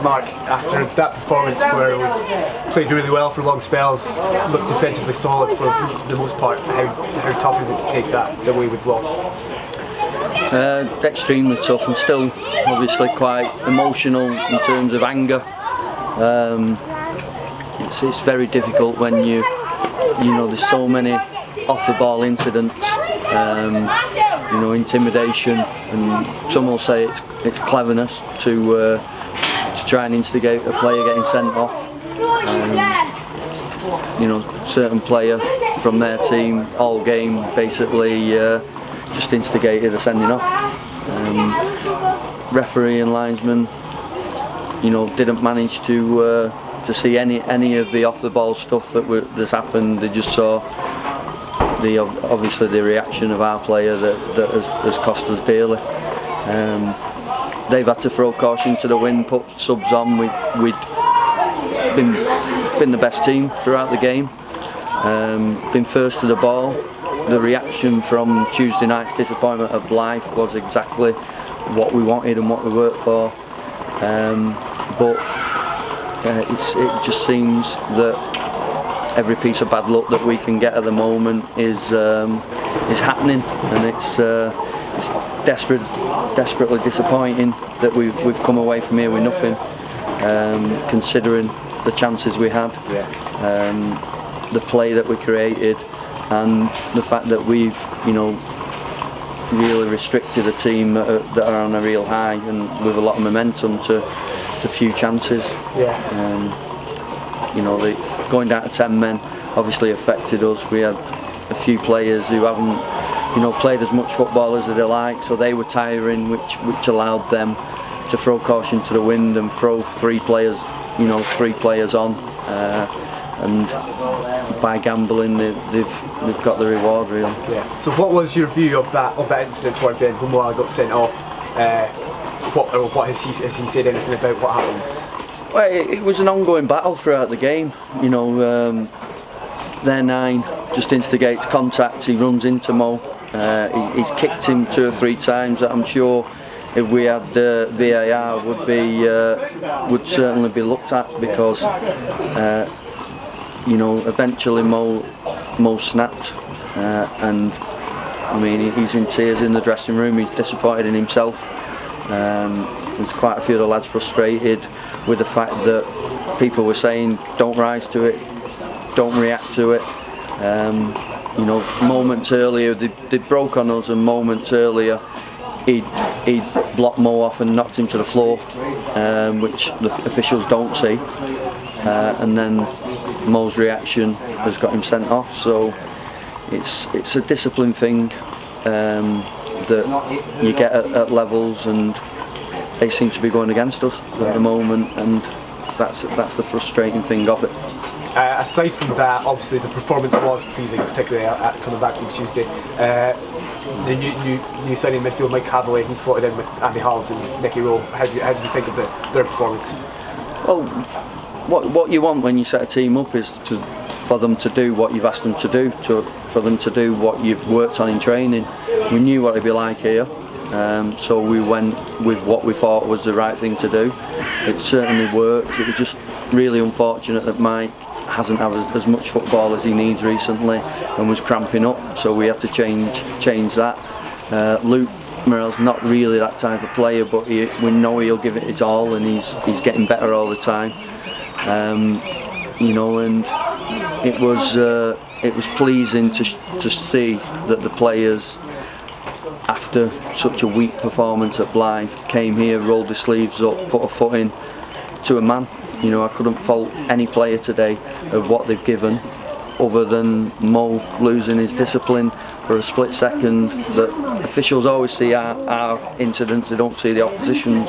Mark, after that performance where we played really well for long spells, looked defensively solid for the most part, how tough is it to take that the way we've lost? Extremely tough. I'm still obviously quite emotional in terms of anger. It's very difficult when you know there's so many off the ball incidents, intimidation, and some will say it's cleverness to try and instigate a player getting sent off. Certain player from their team all game basically just instigated a sending off. Referee and linesman, didn't manage to see any of the off the ball stuff that's happened. They just saw obviously the reaction of our player that has cost us dearly. They've had to throw caution to the wind, put subs on. We'd been the best team throughout the game, been first to the ball. The reaction from Tuesday night's disappointment of Blythe was exactly what we wanted and what we worked for. But it just seems that every piece of bad luck that we can get at the moment is happening, and it's desperately disappointing that we've come away from here with nothing, considering the chances we had, the play that we created, and the fact that we've really restricted a team that are on a real high and with a lot of momentum to few chances. Going down to 10 men obviously affected us. We had a few players who haven't played as much football as they like, so they were tiring, which allowed them to throw caution to the wind and throw three players on, and by gambling they've got the reward really. Yeah. So what was your view of that incident towards the end when Moala got sent off? What has he said anything about what happened? Well, it was an ongoing battle throughout the game. Their 9 just instigates contact. He runs into Mo. He's kicked him 2 or 3 times. That I'm sure if we had the VAR would certainly be looked at, because eventually Mo snapped, and I mean he's in tears in the dressing room. He's disappointed in himself. There's quite a few of the lads frustrated with the fact that people were saying don't rise to it, don't react to it. Moments earlier they broke on us, and moments earlier he'd blocked Mo off and knocked him to the floor, which the officials don't see, and then Mo's reaction has got him sent off. So it's a discipline thing that you get at levels, and they seem to be going against us at the moment, and that's the frustrating thing of it. Aside from that, obviously the performance was pleasing, particularly at coming back from Tuesday. The new signing midfield, Mike Cavalier, he slotted in with Andy Halls and Nicky Rowe. How do you think of their performance? Well, what you want when you set a team up is for them to do what you've asked them to do, for them to do what you've worked on in training. We knew what it'd be like here, so we went with what we thought was the right thing to do. It certainly worked. It was just really unfortunate that Mike hasn't had as much football as he needs recently and was cramping up, so we had to change that. Luke Morell's not really that type of player, but we know he'll give it his all, and he's getting better all the time. And it was pleasing to see that the players, after such a weak performance at Blythe, came here, rolled their sleeves up, put a foot in to a man. I couldn't fault any player today of what they've given, other than Mo losing his discipline for a split second. That officials always see our incidents, they don't see the opposition's.